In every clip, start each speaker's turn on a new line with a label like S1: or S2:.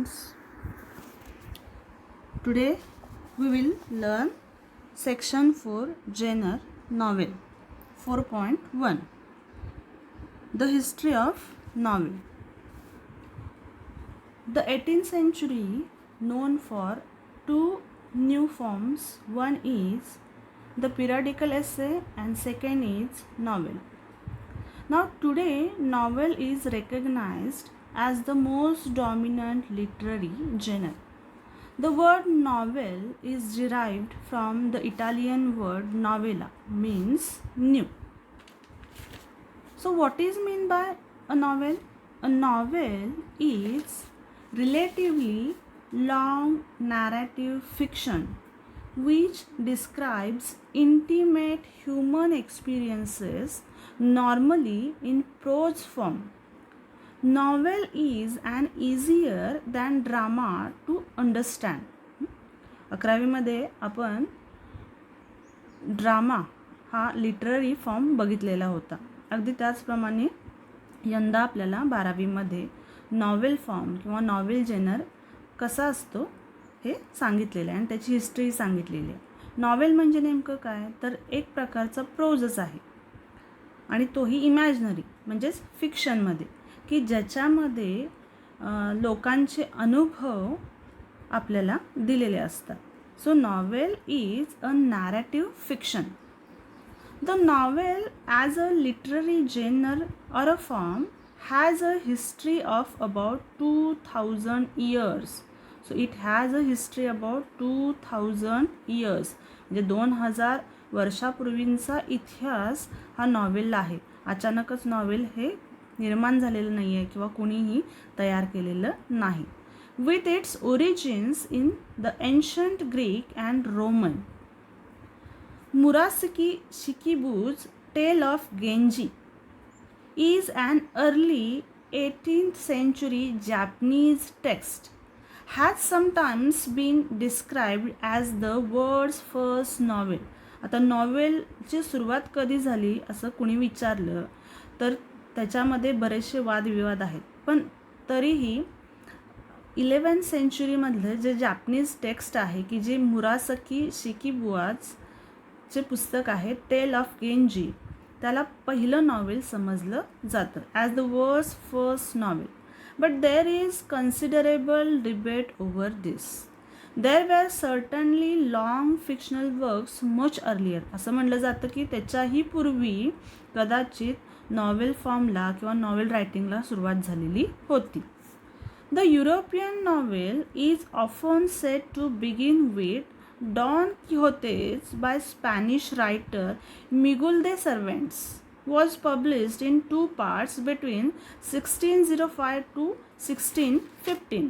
S1: students. Today we will learn section 4 genre novel 4.1 the history of novel. The 18th century known for two new forms. One is the periodical essay and second is novel. Now today novel is recognized as the most dominant literary genre. The word novel is derived from the Italian word novella, means new. So what is meant by a novel? A novel is relatively long narrative fiction which describes intimate human experiences, normally in prose form. Novel is an easier than drama to understand. 11वीमध्ये आपण drama हा literary form बघितलेला होता. अगदी त्याचप्रमाणे यंदा आपल्याला 12वीमध्ये novel form किंवा novel Jenner कसा असतो हे सांगितलेलं आहे आणि त्याची हिस्ट्री सांगितलेली आहे. नॉवेल म्हणजे नेमकं काय, तर एक प्रकारचा प्रोजच आहे आणि तोही इमॅजिनरी म्हणजेच फिक्शनमध्ये, की ज्याच्यामध्ये लोकांचे अनुभव आपल्याला दिलेले असतात. So novel is a narrative fiction. The novel as a literary genre or a form has a history of about 2000 years. So it has a history about 2000 years. म्हणजे 2000 वर्षापूर्वींचा इतिहास हा नॉवेलला आहे. अचानकच नॉवेल हे निर्माण झालेलं नाही आहे किंवा कुणीही तयार केलेलं नाही. With its origins in the ancient Greek and Roman. Murasaki Shikibu's Tale of Genji is an early 18th century Japanese text, has sometimes been described as the world's first novel. आता नॉवेलची सुरुवात कधी झाली असं कुणी विचारलं तर त्याच्यामध्ये बरेचसे वादविवाद आहेत, पण तरीही 11th सेंचुरीमधलं जे जॅपनीज टेक्स्ट आहे की जे मुरासकी शिकिबुआचे पुस्तक आहे टेल ऑफ गेंजी, त्याला पहिलं नॉवेल समजलं जातं as the world's first novel. But there is considerable debate over this. There were certainly long fictional works much earlier. असं म्हटलं जातं की त्याच्याही पूर्वी कदाचित नॉवेल फॉर्मला किंवा नॉवेल रायटिंगला सुरुवात झालेली होती. The European novel is often said to begin with Don Quixote by Spanish writer Miguel de Cervantes was published in two parts between 1605 to 1615.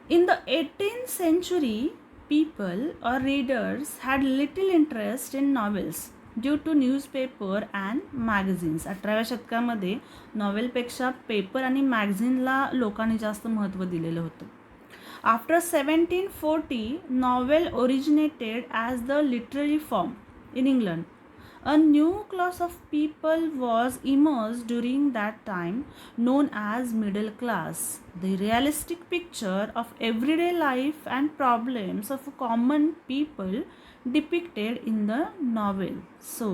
S1: In the 18th century, people or readers had little interest in novels due to newspaper and magazines. 18व्या शतकामध्ये नॉवेलपेक्षा paper आणि मॅगझिनला लोकांनी जास्त महत्त्व दिलेलं होतं. After 1740, novel originated as the literary form in England. A new class of people was emerged during that time, known as middle class. The realistic picture of everyday life and problems of common people depicted in the novel. So,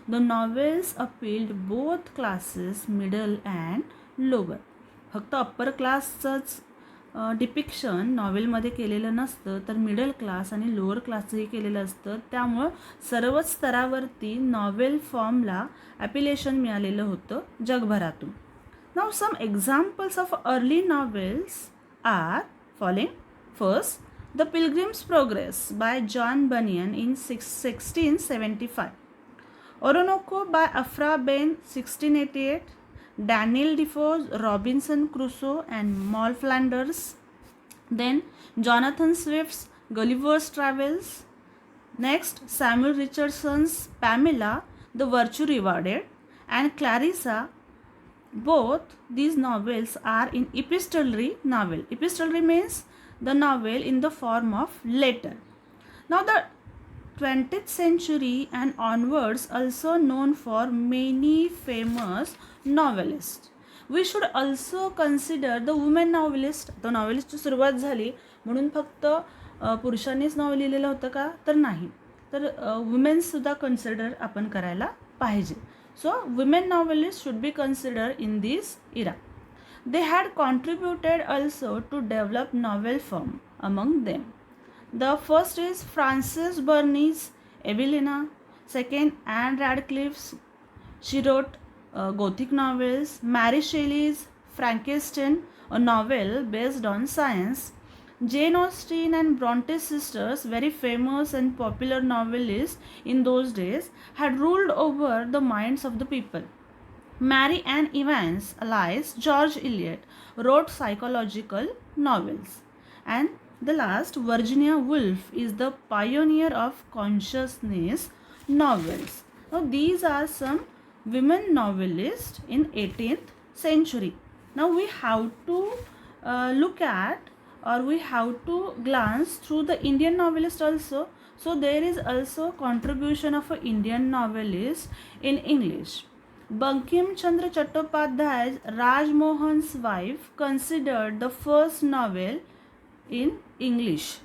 S1: the novels appealed both classes, middle and lower. फक्त upper क्लासचंच depiction नॉवेलमध्ये केलेलं नसतं, तर middle class आणि lower क्लासचंही केलेलं असतं. त्यामुळं सर्वच स्तरावरती novel फॉर्मला ॲपिलेशन मिळालेलं होतं जगभरातून. Now some examples of early novels are following. First, the Pilgrim's Progress by John Bunyan in 1675. Oroonoko by Aphra Behn 1688. Daniel Defoe's Robinson Crusoe and Moll Flanders. Then Jonathan Swift's Gulliver's Travels. Next, Samuel Richardson's Pamela, The Virtue Rewarded, and Clarissa. Both these novels are in epistolary novel. Epistolary means the novel in the form of letter. Now the 20th century and onwards also known for many famous novelists. We should also consider the women novelist. तर नॉवलिस्टची सुरुवात झाली म्हणून फक्त पुरुषांनीच novel लिहिलेलं होतं का, तर नाही, तर वुमेन्ससुद्धा कन्सिडर आपण करायला पाहिजे. So women novelist should be consider in this Ira. They had contributed also to develop novel form among them. The first is Frances Burney's Evelina. Second, Anne Radcliffe's. She wrote Gothic novels. Mary Shelley's Frankenstein, a novel based on science. Jane Austen and Bronte sisters, very famous and popular novelists in those days, had ruled over the minds of the people. Mary Ann Evans, alias George Eliot, wrote psychological novels. And the last, Virginia Woolf, is the pioneer of consciousness novels. Now these are some women novelists in 18th century. Now we have to look at, or we have to glance through the Indian novelist also. So there is also contribution of an Indian novelist in English. Bankim Chandra Chattopadhyay's Rajmohan's Wife, considered the first novel in English,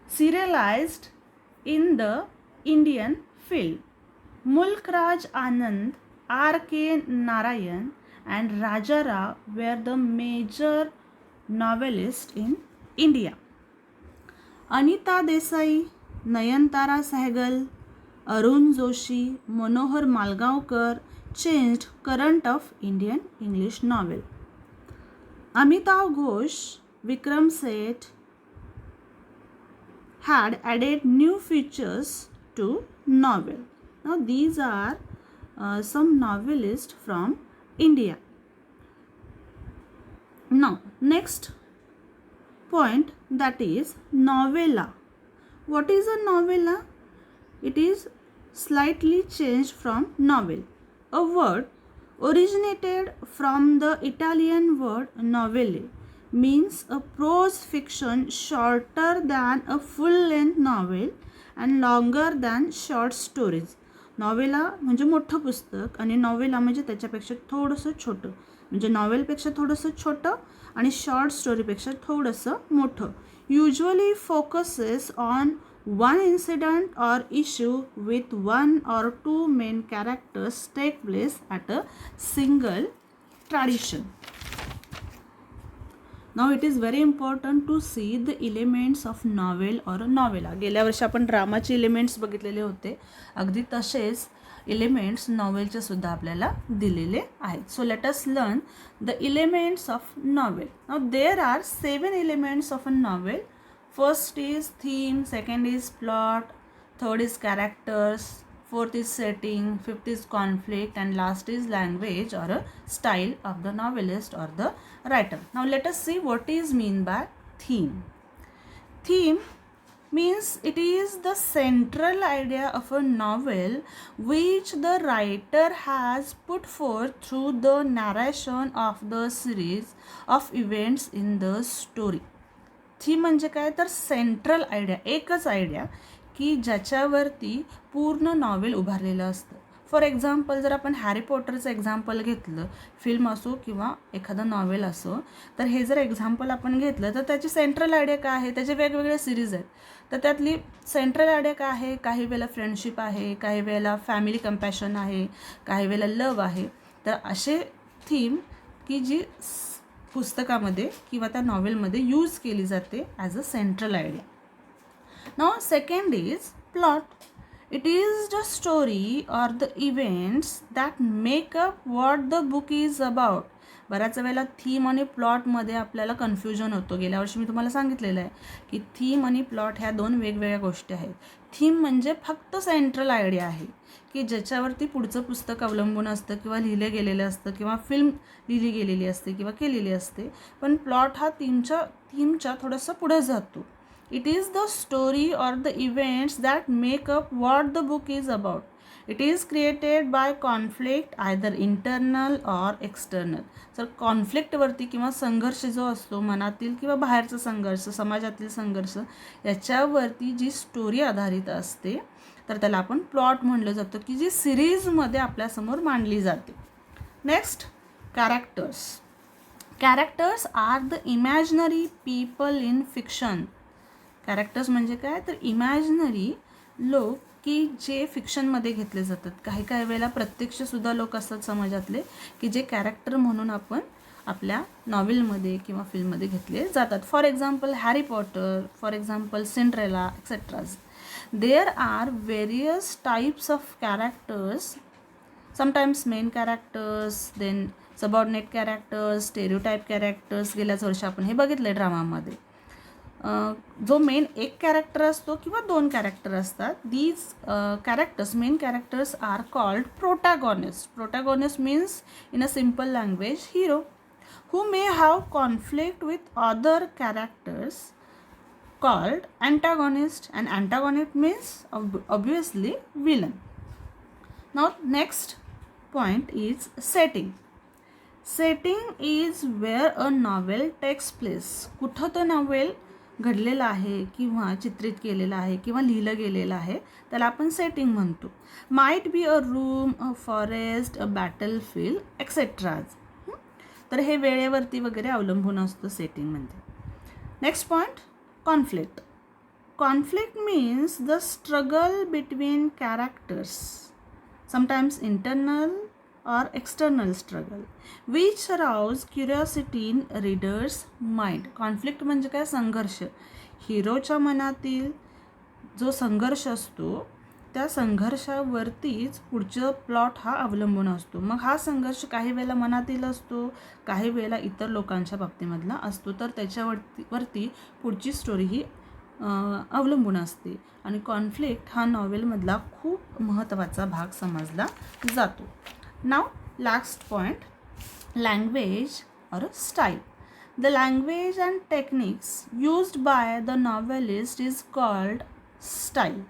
S1: serialized in the Indian film. Mulk Raj Anand, R.K. Narayan and Raja Rao were the major novelists in India. Anita Desai, Nayantara Sehgal, Arun Joshi, Manohar Malgaonkar changed current of Indian English novel. Amitav Ghosh, Vikram Seth had added new features to novel. Now these are some novelists from India. Now next point, that is novella. What is a novella? It is slightly changed from novel. A word originated from the Italian word novelle, means a prose fiction shorter than a full-length novel and longer than short stories. Novella म्हणजे मोठं पुस्तक आणि novella म्हणजे त्याच्यापेक्षा थोडंसं छोटं, म्हणजे नॉवेलपेक्षा थोडंसं छोटं आणि शॉर्ट स्टोरीपेक्षा थोडंसं मोठं. Usually focuses on one incident or issue with one or two main characters, take place at a single tradition. Now it is very important to see the elements of novel or novella. गेल्या वर्षी आपण ड्रामाचे elements बघितलेले होते, अगदी तसेच elements नॉवेलचे सुद्धा आपल्याला दिलेले आहेत. So let us learn the elements of novel. Now there are 7 elements of a novel. First is theme, second is plot, third is characters, fourth is setting, fifth is conflict, and last is language or a style of the novelist or the writer. Now let us see what is mean by theme. Theme means it is the central idea of a novel which the writer has put forth through the narration of the series of events in the story. Theme म्हणजे काय, तर central idea, एकच idea की ज्याच्यावरती पूर्ण novel उभारलेलं असतं. For example जर आपण हॅरी पॉटरचं एक्झाम्पल घेतलं, फिल्म असो किंवा एखादं नॉवेल असो, तर हे जर एक्झाम्पल आपण घेतलं तर त्याची सेंट्रल आयडिया काय आहे, त्याचे वेगवेगळे सिरीज आहेत, तर त्यातली सेंट्रल आयडिया काय आहे, काही वेळेला फ्रेंडशिप आहे, काही वेळेला फॅमिली कंपॅशन आहे, काही वेळेला लव आहे. तर असे थीम की जी पुस्तकामध्ये किंवा त्या नॉवेलमध्ये यूज केली जाते as a central idea. Now second is plot. It is the story or the events that make up what the book is about. बऱ्याच वेळेला थीम आणि प्लॉटमध्ये आपल्याला कन्फ्युजन होतो. गेल्या वर्षी मी तुम्हाला सांगितलेलं आहे की थीम आणि प्लॉट ह्या दोन वेगवेगळ्या गोष्टी आहेत. थीम म्हणजे फक्त सेंट्रल आयडिया आहे की ज्याच्यावरती पुढचं पुस्तक अवलंबून असतं किंवा लिहिलं गेलेलं असतं किंवा फिल्म लिहिली गेलेली असते किंवा केलेली असते. पण प्लॉट हा थीमच्या थोडंसं पुढे जातो. It is the story or the events that make up what the book is about. It is created by conflict, either internal or external. तर कॉन्फ्लिक्टवरती किंवा संघर्ष जो असतो मनातील किंवा बाहेरचा संघर्ष, समाजातील संघर्ष, याच्यावरती जी स्टोरी आधारित असते तर त्याला आपण प्लॉट म्हणलं जातं, की जी सिरीजमध्ये आपल्यासमोर मांडली जाते. Next characters. Characters are the imaginary people in fiction. Characters म्हणजे काय तर इमॅजिनरी लोक की जे फिक्शनमध्ये घेतले जातात. काही काही वेळेला प्रत्यक्षसुद्धा लोक असतात समाजातले की जे कॅरेक्टर म्हणून आपण आपल्या नॉवेलमध्ये किंवा फिल्ममध्ये घेतले जातात. For example Harry Potter, for example Cinderella etceteras. There are various types of characters, sometimes main characters, then subordinate characters, stereotype characters. गेल्याच वर्षी आपण हे बघितलं ड्रामामध्ये. जो मेन एक कॅरेक्टर असतो किंवा दोन कॅरेक्टर असतात. These characters, main characters are called protagonist. Protagonist means in a simple language hero, who may have conflict with other characters called antagonist, and antagonist means obviously villain. Now next point is setting. Setting is where a novel takes place. कुठं तो novel घडलेला आहे किंवा चित्रित केलेला आहे किंवा लिहिलं गेलेलं आहे त्याला आपण सेटिंग म्हणतो. Might be a room, a forest, a battlefield etceteras. तर हे वेळेवरती वगैरे अवलंबून असतं सेटिंगमध्ये. Next point, conflict. Conflict means the struggle between characters, sometimes internal or external struggle which arouse curiosity in readers mind. Conflict म्हणजे काय, संघर्ष. हिरोच्या मनातील जो संघर्ष असतो त्या संघर्षावरतीच पुढचं प्लॉट हा अवलंबून असतो. मग हा संघर्ष काही वेळेला मनातील असतो, काही वेळेला इतर लोकांच्या बाबतीमधला असतो. तर त्याच्यावरती पुढची स्टोरी ही अवलंबून असते. आणि कॉन्फ्लिक्ट हा नॉवेलमधला खूप महत्त्वाचा भाग समजला जातो. Now last point, language or style. The language and techniques used by the novelist is called style.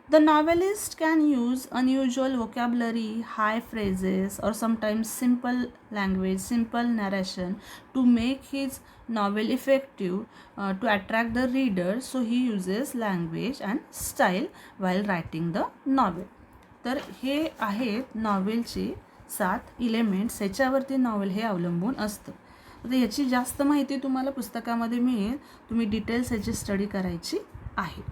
S1: The novelist can use unusual vocabulary, high phrases, or sometimes simple language, simple narration to make his novel effective, to attract the reader. So he uses language and style while writing the novel. तर हे आहेत नॉवेलचे 7 elements. ह्याच्यावरती novel हे अवलंबून असतं. तर ह्याची जास्त माहिती तुम्हाला पुस्तकामध्ये मिळेल. तुम्ही डिटेल्स ह्याची स्टडी करायची आहे.